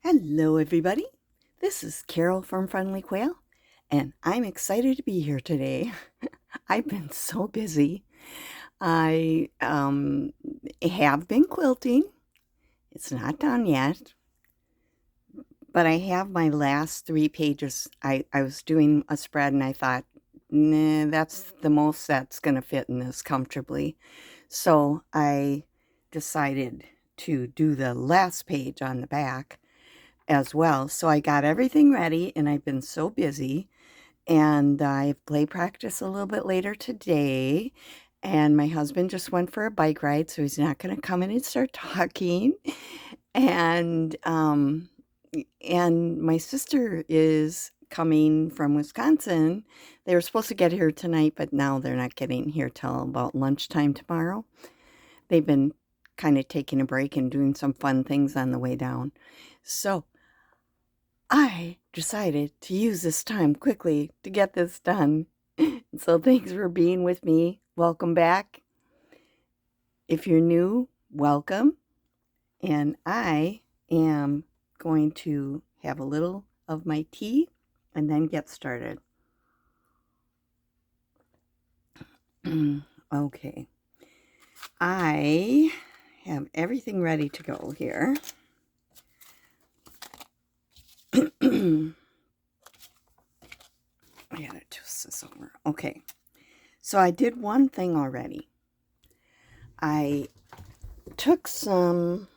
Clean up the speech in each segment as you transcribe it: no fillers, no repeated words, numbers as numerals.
Hello, everybody. This is Carol from Friendly Quail, and I'm excited to be here today. I've been so busy. I have been quilting. It's not done yet, but I have my last 3 pages. I was doing a spread, and I thought, nah, that's the most that's going to fit in this comfortably. So I decided to do the last page on the back as well. So I got everything ready, and I've been so busy. And I have play practice a little bit later today. And my husband just went for a bike ride, so he's not going to come in and start talking. And my sister is coming from Wisconsin. They were supposed to get here tonight, but now they're not getting here till about lunchtime tomorrow. They've been kind of taking a break and doing some fun things on the way down. So I decided to use this time quickly to get this done. So thanks for being with me. Welcome back. If you're new, welcome. And I am going to have a little of my tea and then get started. Okay. I have everything ready to go here. I gotta twist this over. Okay. So I did one thing already. I took some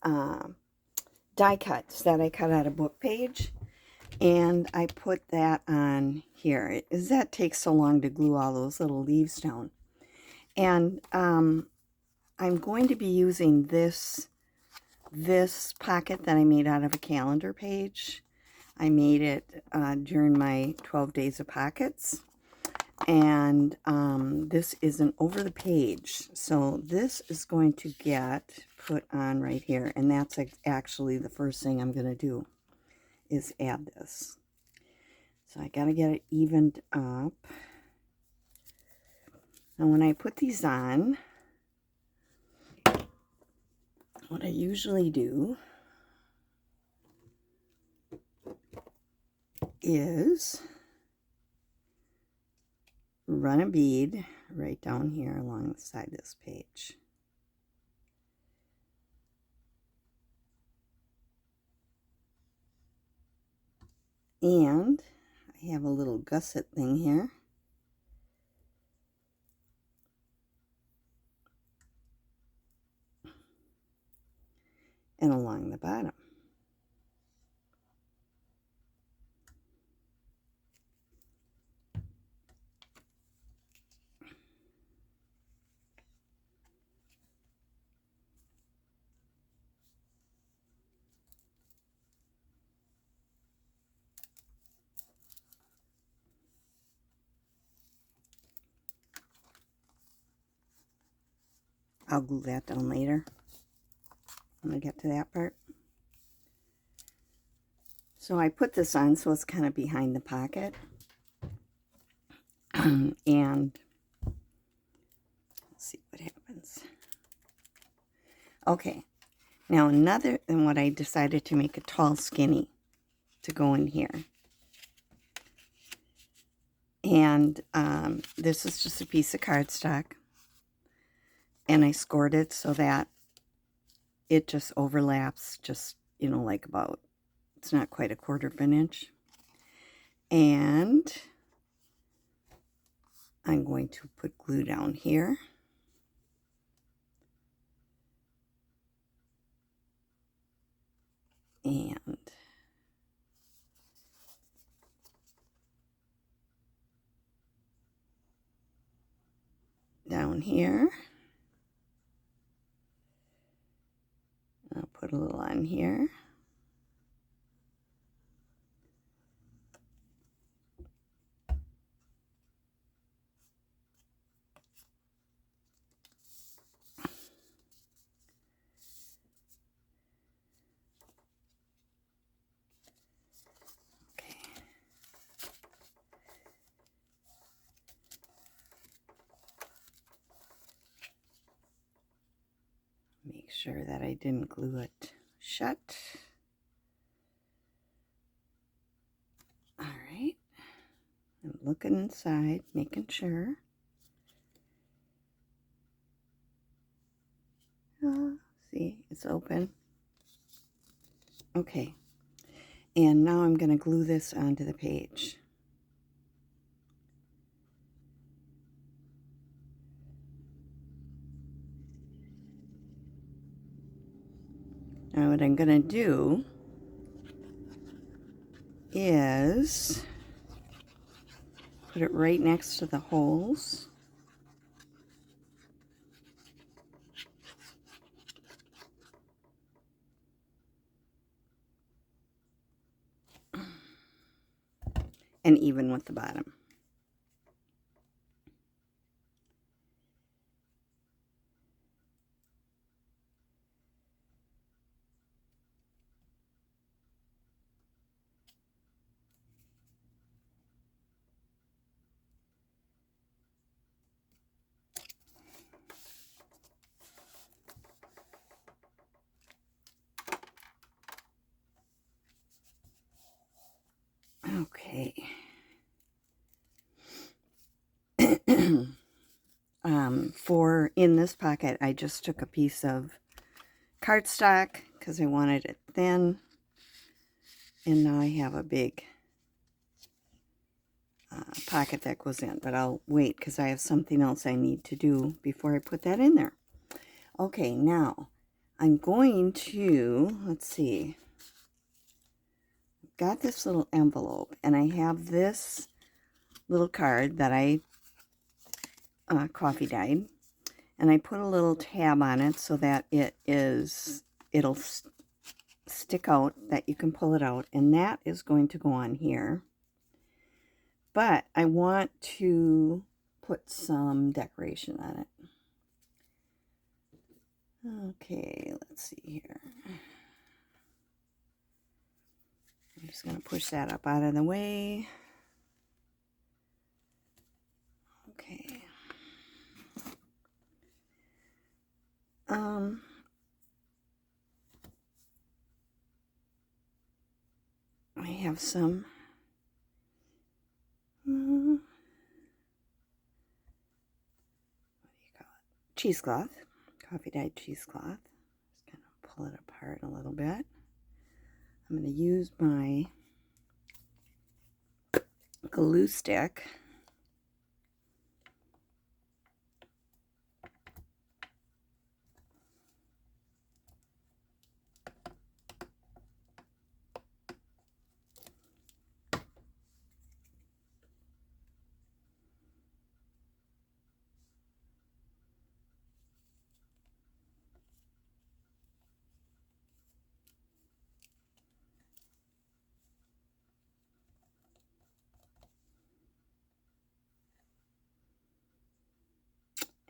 die cuts that I cut out of book page, and I put that on here. That takes so long to glue all those little leaves down. And I'm going to be using this pocket that I made out of a calendar page. I made it during my 12 days of pockets. And this is an over the page. So this is going to get put on right here. And that's actually the first thing I'm going to do is add this. So I got to get it evened up. And when I put these on, what I usually do is run a bead right down here along the side of this page. And I have a little gusset thing here. And along the bottom. I'll glue that down later when I get to that part. So I put this on so it's kind of behind the pocket. And let's see what happens. Okay, now another, and what I decided to make a tall skinny to go in here. And this is just a piece of cardstock. And I scored it so that it just overlaps, just, like about, it's not quite a 1/4 of an inch. And I'm going to put glue down here. And down here. I'll put a little on here. Okay. Make sure that I didn't glue it shut. All right. I'm looking inside, making sure. See, it's open. Okay. And now I'm going to glue this onto the page. Now what I'm going to do is put it right next to the holes. And even with the bottom. Okay. For in this pocket, I just took a piece of cardstock because I wanted it thin. And now I have a big pocket that goes in. But I'll wait because I have something else I need to do before I put that in there. Okay, now I'm going to, let's see. Got this little envelope and I have this little card that I coffee dyed, and I put a little tab on it so that it'll stick out, that you can pull it out, and that is going to go on here. But I want to put some decoration on it. Okay, let's see here. I'm just going to push that up out of the way. Okay. I have some what do you call it? Cheesecloth, coffee dyed cheesecloth. Just kind of pull it apart a little bit. I'm going to use my glue stick.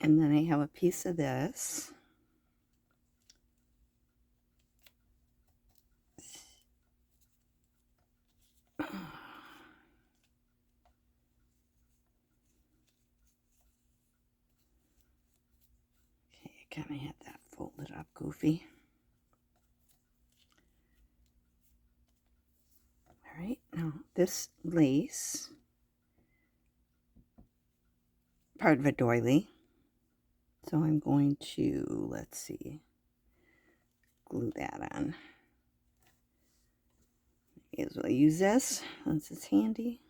And then I have a piece of this. Okay, I kind of had that folded up goofy. All right, now this lace, part of a doily. So I'm going to, let's see, glue that on. May as well use this since it's handy.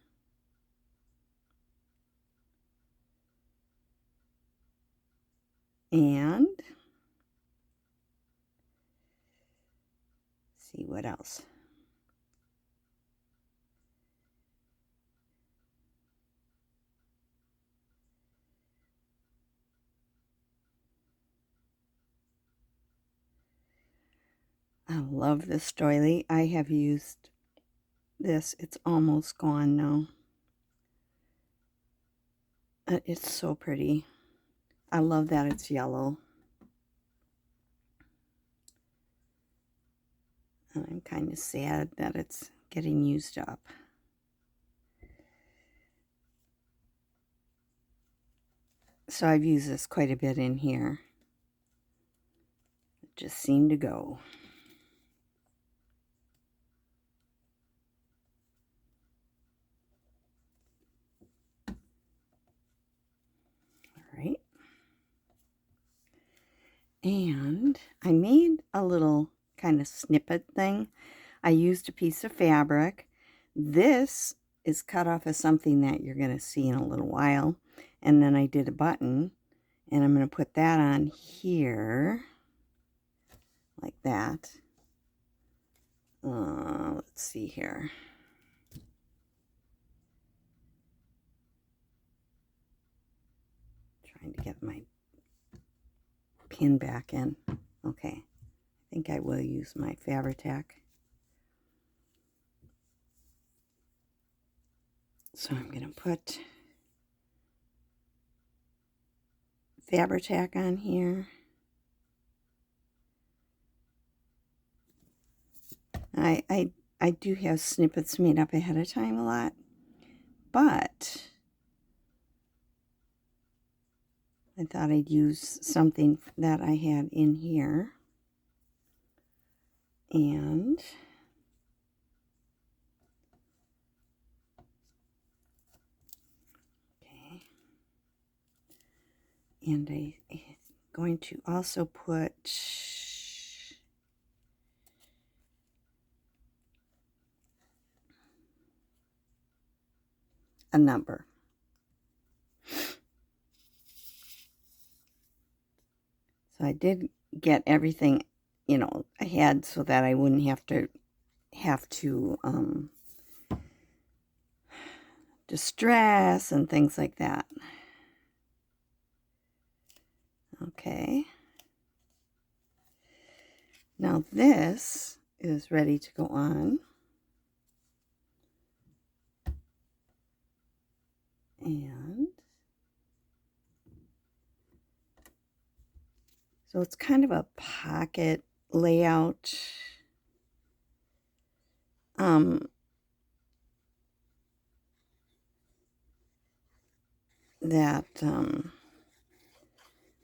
And see what else. I love this doily. I have used this. It's almost gone now. It's so pretty. I love that it's yellow. And I'm kind of sad that it's getting used up. So I've used this quite a bit in here. It just seemed to go. And I made a little kind of snippet thing. I used a piece of fabric. This is cut off as something that you're going to see in a little while. And then I did a button, and I'm going to put that on here like that. Let's see here. Trying to get my pin back in. Okay, I think I will use my Fabri-Tac. So I'm going to put Fabri-Tac on here. I do have snippets made up ahead of time a lot, but I thought I'd use something that I had in here. And okay. And I'm going to also put a number. So I did get everything, you know, ahead so that I wouldn't have to distress and things like that. Okay. Now this is ready to go on. And so it's kind of a pocket layout.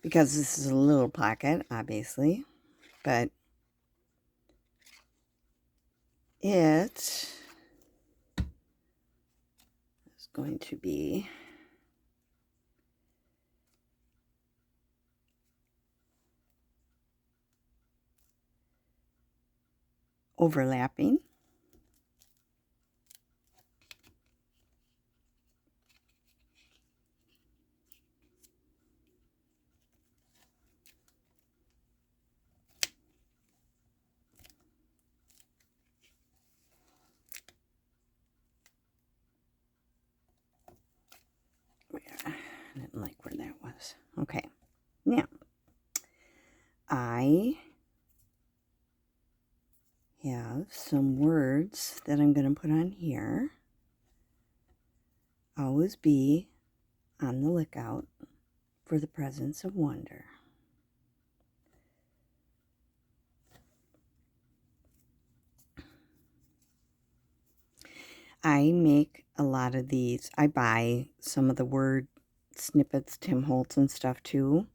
Because this is a little pocket, obviously, but it is going to be overlapping. I didn't like where that was. Okay, now I have some words that I'm going to put on here. Always be on the lookout for the presence of wonder. I make a lot of these. I buy some of the word snippets, Tim Holtz and stuff too.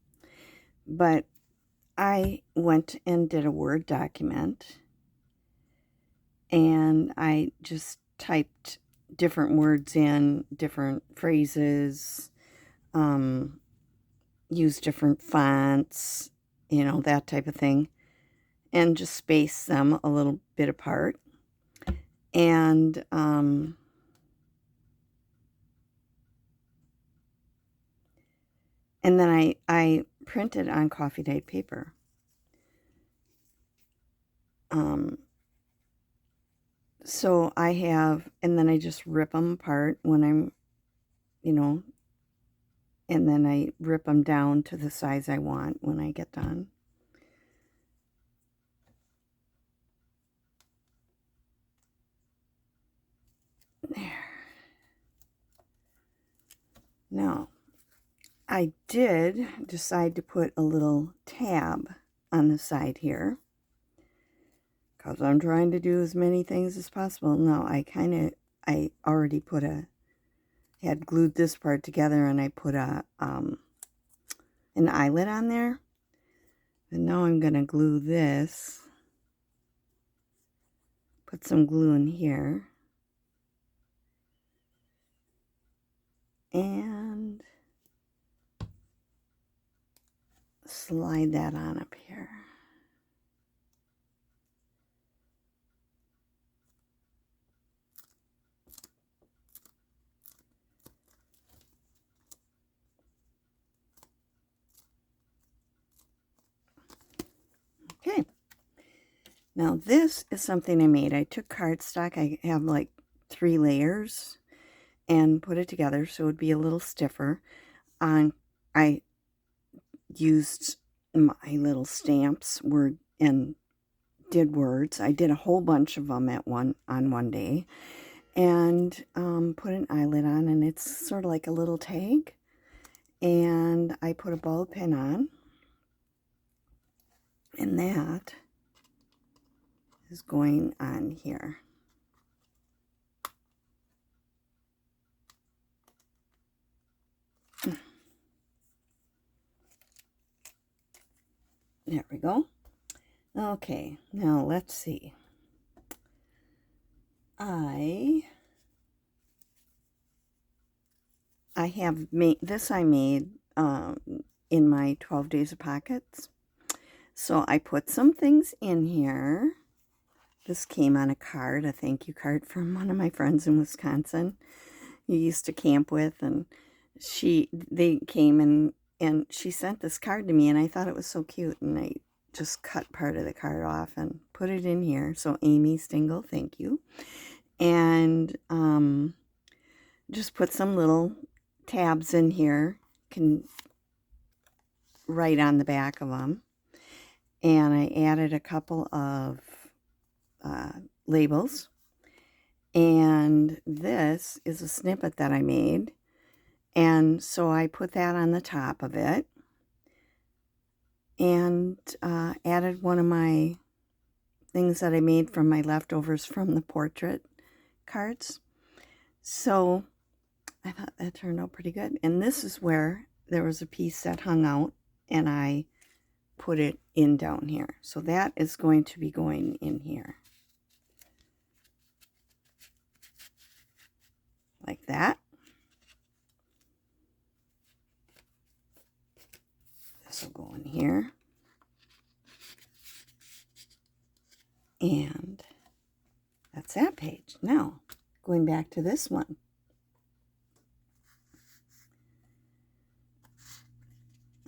But I went and did a Word document, and I just typed different words in, different phrases, used different fonts, you know, that type of thing, and just spaced them a little bit apart. And then I printed on coffee dyed paper. So I have, and then I just rip them apart when I'm, you know, and then I rip them down to the size I want when I get done. There. Now, I did decide to put a little tab on the side here, because I'm trying to do as many things as possible. No, I already had glued this part together, and I put an eyelet on there. And now I'm going to glue this. Put some glue in here. And slide slide that on up here. Okay. Now this is something I made. I took cardstock. I have like 3 layers and put it together so it would be a little stiffer. I used my little stamps and did words. I did a whole bunch of them on one day, and put an eyelet on, and it's sort of like a little tag. And I put a ball pin on, and that is going on here. There we go. Okay, now let's see. I have made this. I made in my 12 Days of Pockets. So I put some things in here. This came on a card, a thank you card from one of my friends in Wisconsin you used to camp with, and they came and she sent this card to me, and I thought it was so cute, and I just cut part of the card off and put it in here. So Amy Stingle, thank you. And just put some little tabs in here, can write on the back of them. And I added a couple of labels. And this is a snippet that I made. And so I put that on the top of it. And added one of my things that I made from my leftovers from the portrait cards. So I thought that turned out pretty good. And this is where there was a piece that hung out, and I put it in down here. So that is going to be going in here. Like that. This will go in here. And that's that page. Now, going back to this one.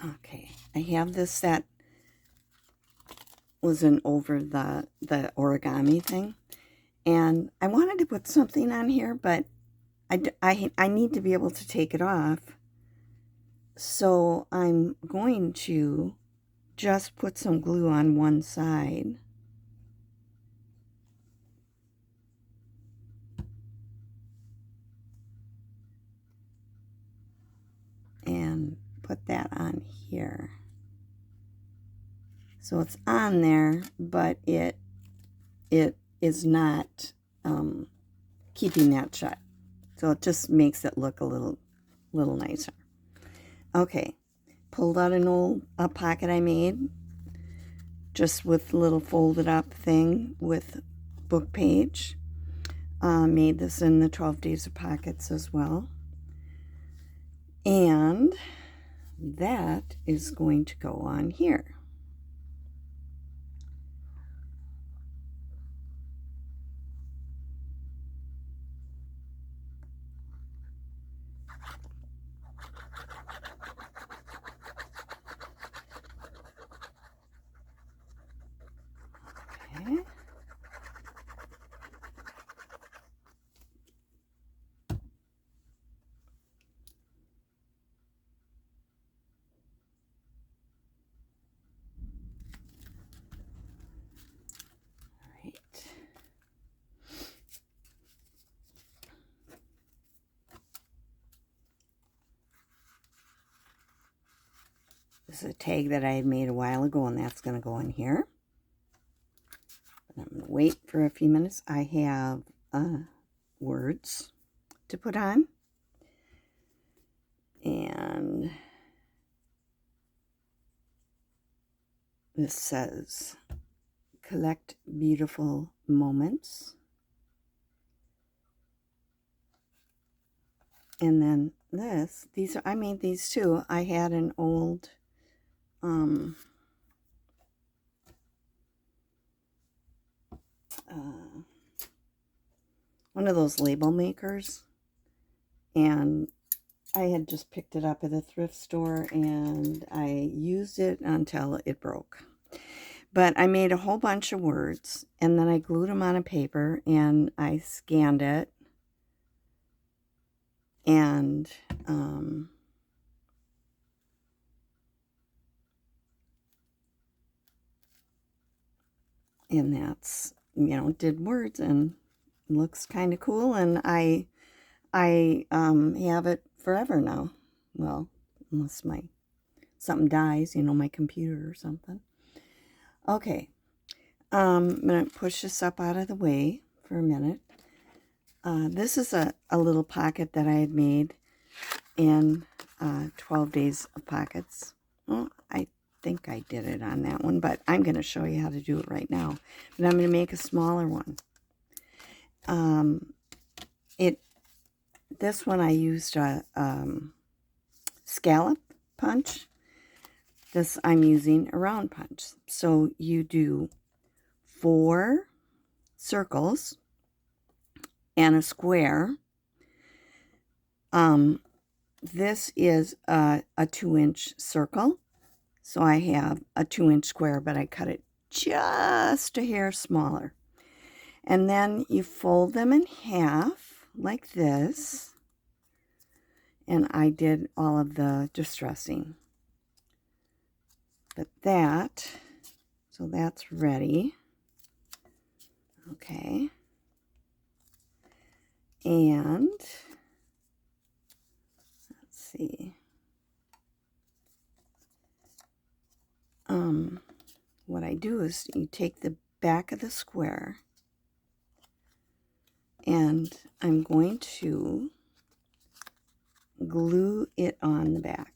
Okay, I have this that was over the origami thing. And I wanted to put something on here, but I need to be able to take it off. So I'm going to just put some glue on one side. And put that on here. So it's on there, but it is not keeping that shut. So it just makes it look a little nicer. Okay, pulled out an old pocket I made, just with a little folded up thing with book page. Made this in the 12 Days of Pockets as well. And that is going to go on here. Okay. This is a tag that I had made a while ago, and that's going to go in here. But I'm going to wait for a few minutes. I have words to put on. And this says, collect beautiful moments. And then I made these too. I had an old one of those label makers, and I had just picked it up at a thrift store, and I used it until it broke. But I made a whole bunch of words, and then I glued them on a paper, and I scanned it, and that's, did words, and it looks kind of cool, and I have it forever now. Well, unless something dies, my computer or something. Okay, I'm going to push this up out of the way for a minute. This is a little pocket that I had made in 12 Days of Pockets. Well, I think I did it on that one, but I'm going to show you how to do it right now. But I'm going to make a smaller one. This one I used a scallop punch. This I'm using a round punch. So you do 4 circles and a square. This is a 2-inch circle. So I have a 2-inch square, but I cut it just a hair smaller. And then you fold them in half like this. And I did all of the distressing. But so that's ready. Okay. And let's see. What I do is you take the back of the square, and I'm going to glue it on the back.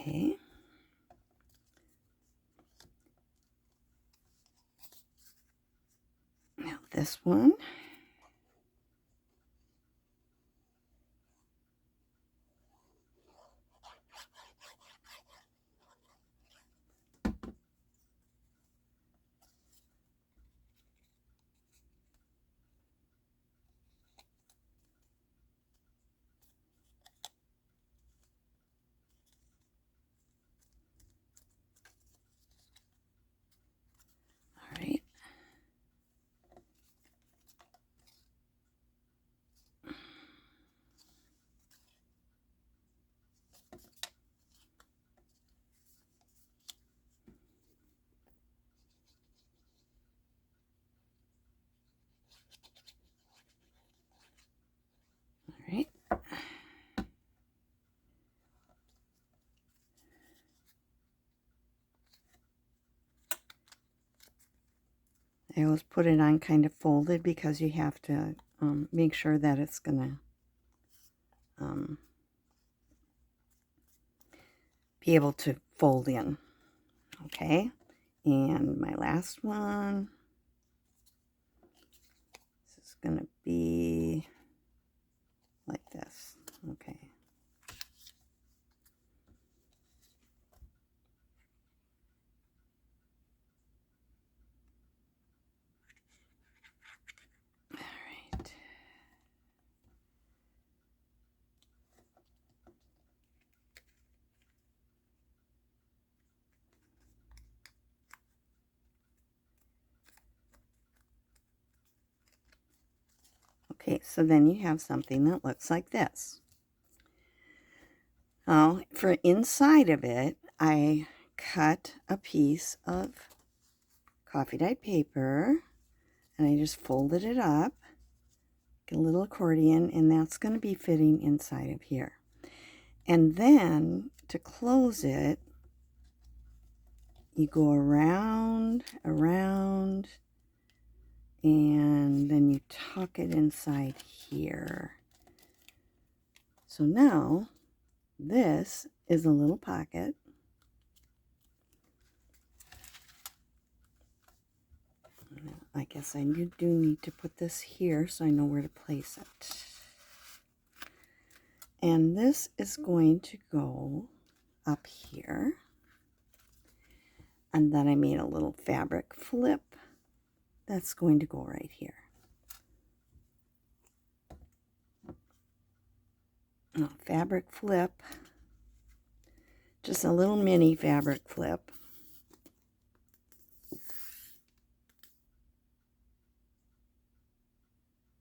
Okay. Now this one. All right. All right. I always put it on kind of folded because you have to make sure that it's going to be able to fold in. Okay. And my last one, this is going to be like this. Okay. All right. Okay, so then you have something that looks like this. Now, for inside of it, I cut a piece of coffee dyed paper, and I just folded it up, a little accordion, and that's going to be fitting inside of here. And then to close it, you go around, and then you tuck it inside here. So now this is a little pocket. I guess I do need to put this here so I know where to place it. And this is going to go up here. And then I made a little fabric flip that's going to go right here. Fabric flip, just a little mini fabric flip.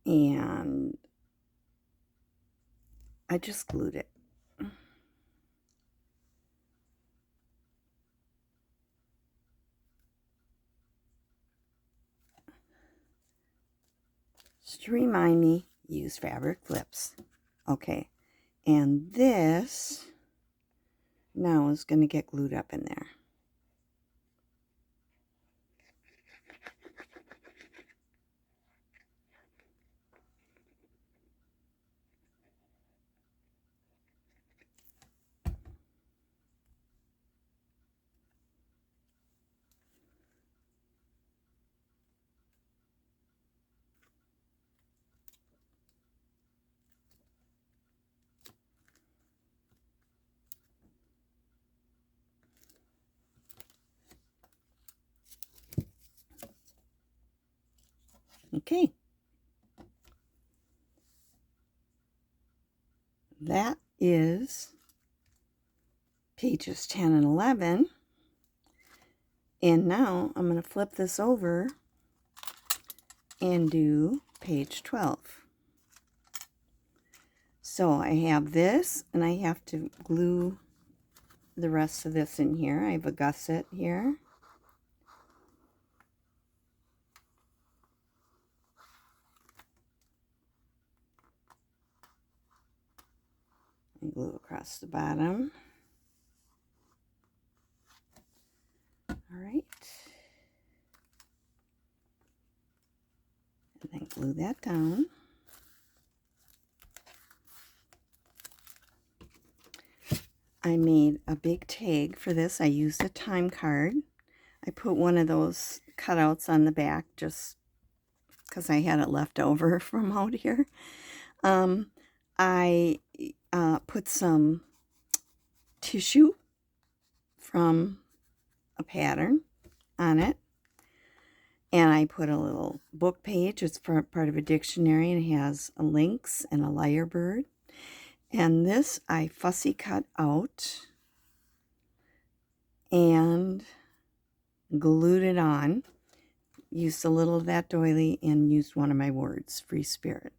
And I just glued it. Just to remind me, use fabric flips. Okay, and this now is going to get glued up in there. Okay. That is pages 10 and 11. And now I'm going to flip this over and do page 12. So I have this, and I have to glue the rest of this in here. I have a gusset here. And glue across the bottom. All right. And then glue that down. I made a big tag for this. I used a time card. I put one of those cutouts on the back just because I had it left over from out here. I put some tissue from a pattern on it, and I put a little book page. It's part of a dictionary, and it has a lynx and a lyrebird. And this I fussy cut out and glued it on. Used a little of that doily and used one of my words, free spirit.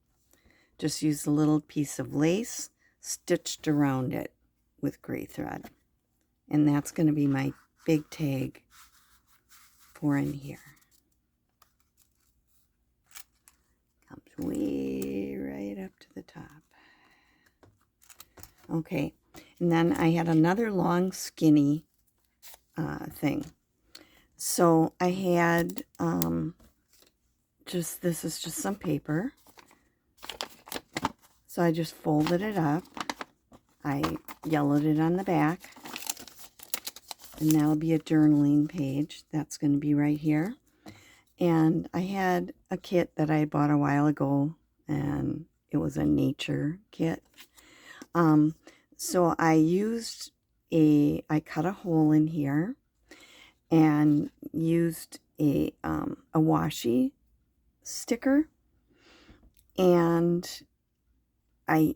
Just used a little piece of lace stitched around it with gray thread. And that's going to be my big tag for in here. Comes way right up to the top. Okay, and then I had another long skinny thing. So I had this is just some paper. So I just folded it up. I yellowed it on the back. And that'll be a journaling page. That's going to be right here. And I had a kit that I bought a while ago, and it was a nature kit. So I cut a hole in here and used a washi sticker, and I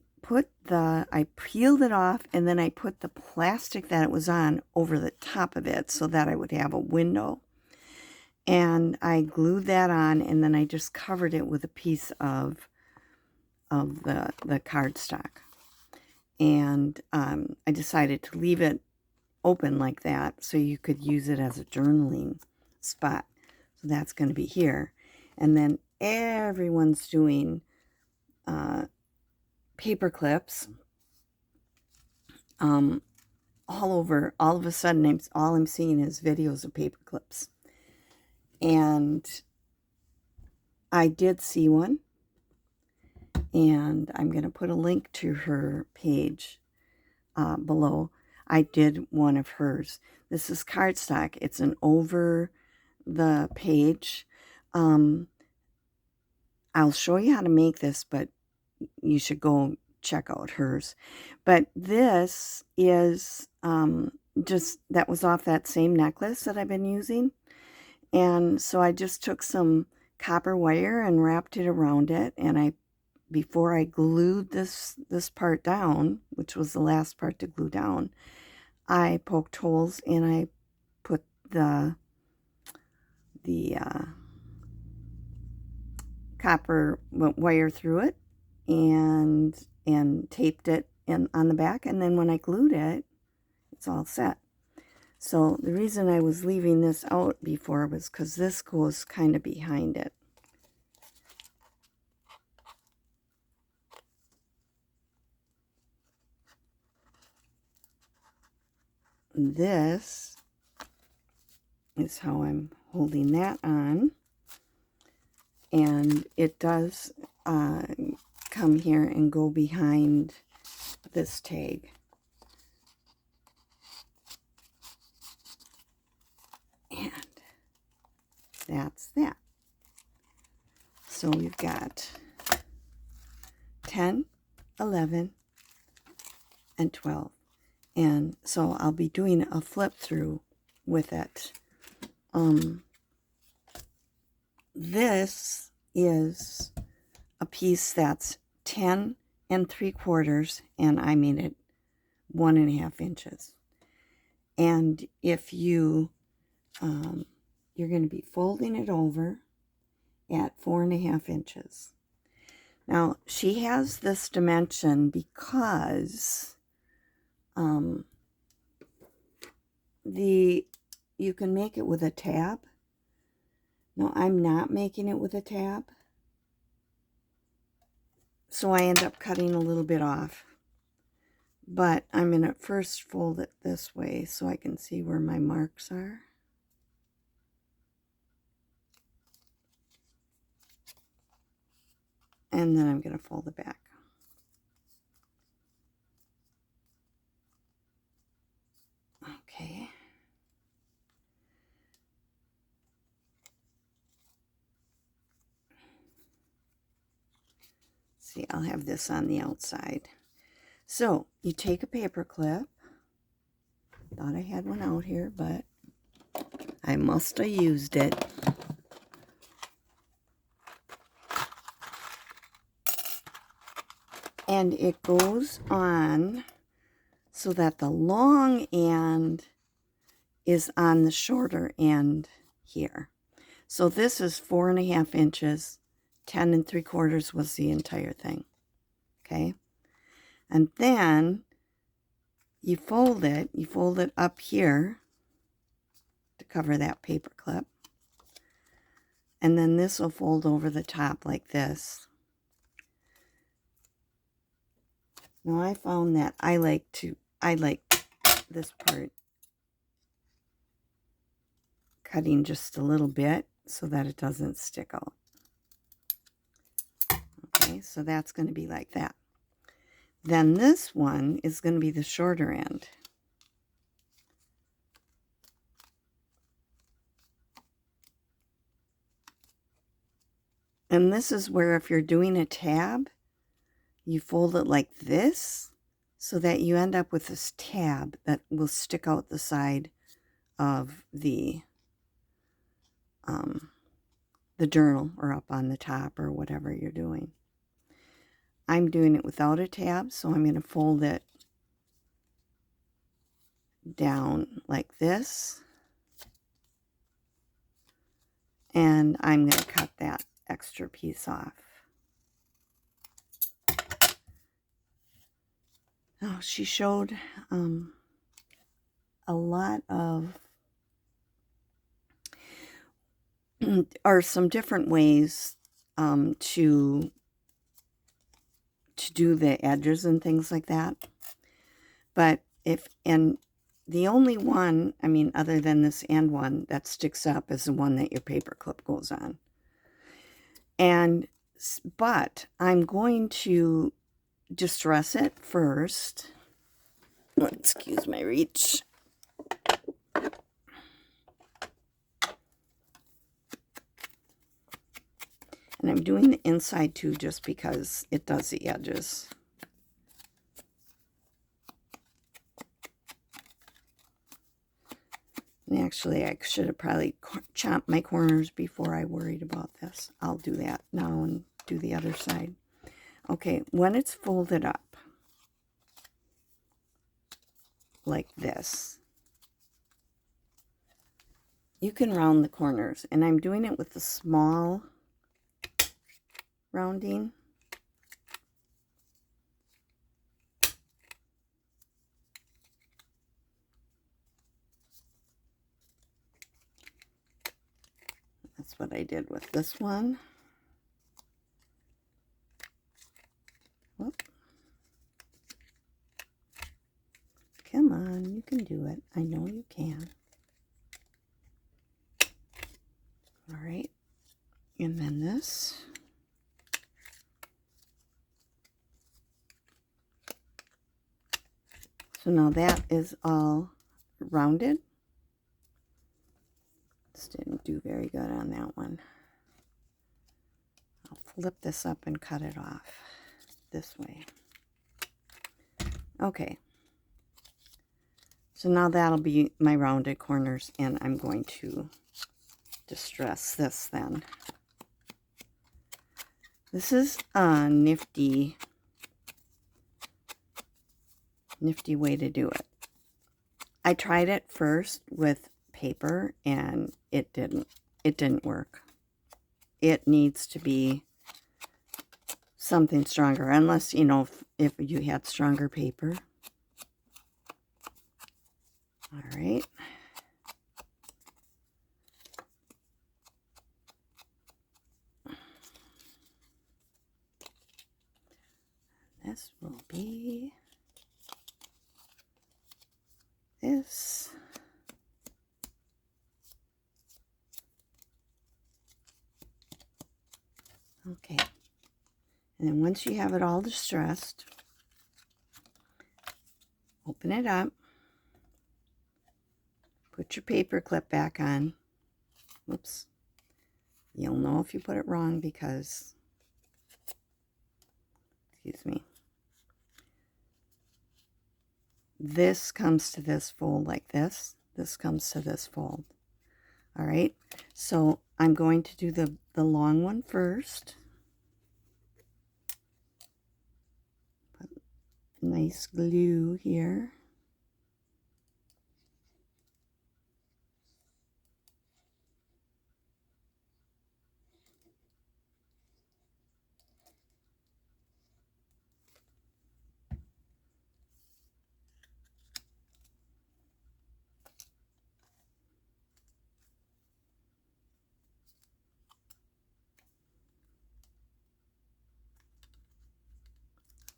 peeled it off, and then I put the plastic that it was on over the top of it so that I would have a window. And I glued that on, and then I just covered it with a piece of the cardstock. And I decided to leave it open like that so you could use it as a journaling spot. So that's going to be here. And then everyone's doing paper clips all over. All of a sudden, all I'm seeing is videos of paper clips. And I did see one, and I'm going to put a link to her page below. I did one of hers. This is cardstock. It's an over the page. I'll show you how to make this, but you should go check out hers. But this is just, that was off that same necklace that I've been using. And so I just took some copper wire and wrapped it around it. And before I glued this part down, which was the last part to glue down, I poked holes and I put the copper wire through it and taped it on the back. And then when I glued it, it's all set. So the reason I was leaving this out before was because this goes kind of behind it. This is how I'm holding that on. And it does come here and go behind this tag. And that's that. So we've got 10, 11, and 12. And so I'll be doing a flip through with it. This is a piece that's 10 3/4, and I made it 1.5 inches. And if you're going to be folding it over at 4.5 inches. Now, she has this dimension because you can make it with a tab. Now, I'm not making it with a tab, so I end up cutting a little bit off. But I'm going to first fold it this way so I can see where my marks are. And then I'm going to fold it back. Okay. See, I'll have this on the outside. So you take a paper clip. Thought I had one out here, but I must have used it. And it goes on so that the long end is on the shorter end here. So this is 4.5 inches. 10 3/4 was the entire thing. Okay. And then you fold it up here to cover that paper clip. And then this will fold over the top like this. Now I found that I like this part cutting just a little bit so that it doesn't stick out. Okay, so that's going to be like that. Then this one is going to be the shorter end. And this is where if you're doing a tab, you fold it like this so that you end up with this tab that will stick out the side of the journal or up on the top or whatever you're doing. I'm doing it without a tab, so I'm going to fold it down like this. And I'm going to cut that extra piece off. Oh, she showed a lot of, or some different ways to to do the edges and things like that. But and the only one, I mean, other than this end one that sticks up is the one that your paper clip goes on. But I'm going to distress it first. Oh, excuse my reach. And I'm doing the inside too just because it does the edges. And actually, I should have probably chopped my corners before I worried about this. I'll do that now and do the other side. Okay, when it's folded up like this, you can round the corners. And I'm doing it with the small rounding. That's what I did with this one. Whoop. Come on, you can do it. I know you can. All right. And then this. So now that is all rounded. This didn't do very good on that one. I'll flip this up and cut it off this way. Okay. So now that'll be my rounded corners, and I'm going to distress this then. This is a nifty way to do it. I tried it first with paper and it didn't work. It needs to be something stronger, unless, you know, if you had stronger paper. All right. This will be this. Okay. And then once you have it all distressed, open it up. Put your paper clip back on. Whoops. You'll know if you put it wrong because, excuse me, this comes to this fold like this. This comes to this fold. All right. So I'm going to do the long one first. Put nice glue here.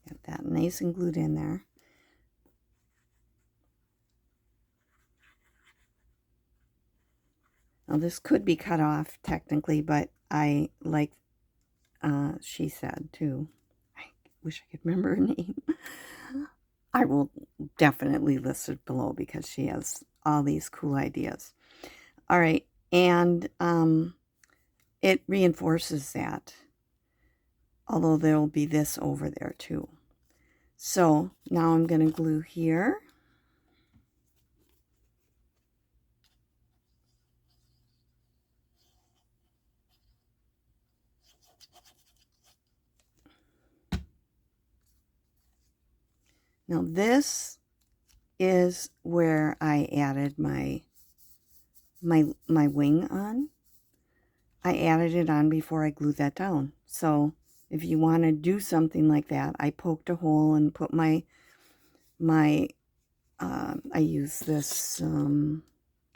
Get that nice and glued in there. Now this could be cut off technically, but I like, she said too. I wish I could remember her name. I will definitely list it below because she has all these cool ideas. All right, and it reinforces that, although there will be this over there too. So now I'm going to glue here. Now this is where I added my wing on. I added it on before I glued that down. So if you want to do something like that, I poked a hole and put I use this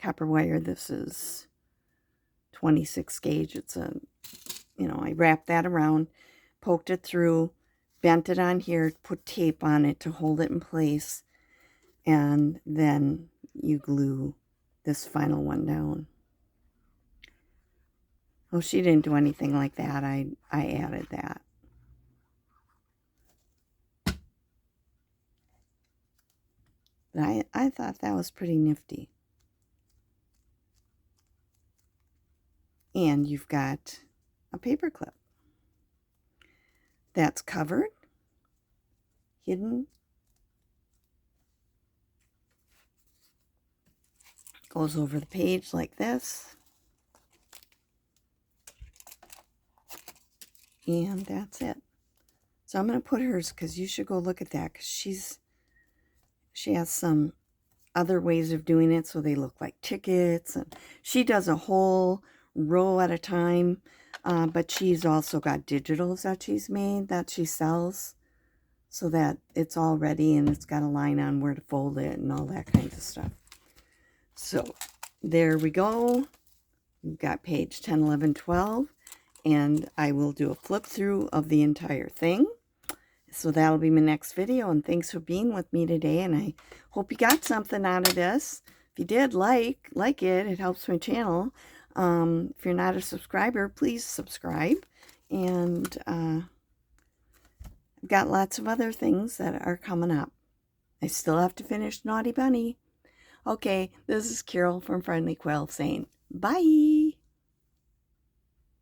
copper wire. This is 26 gauge. It's a, you know, I wrapped that around, poked it through, bent it on here, put tape on it to hold it in place, and then you glue this final one down. Oh, she didn't do anything like that. I added that. But I thought that was pretty nifty. And you've got a paper clip that's covered, hidden, goes over the page like this, and that's it. So I'm going to put hers, because you should go look at that, because she has some other ways of doing it so they look like tickets, and she does a whole row at a time, but she's also got digitals that she's made that she sells, so that it's all ready and it's got a line on where to fold it and all that kinds of stuff. So there we go. We've got page 10, 11, 12, and I will do a flip through of the entire thing. So that'll be my next video, and thanks for being with me today, and I hope you got something out of this. If you did, like it. It helps my channel. If you're not a subscriber, please subscribe. And I've got lots of other things that are coming up. I still have to finish Naughty Bunny. Okay, this is Carol from Friendly Quail saying bye.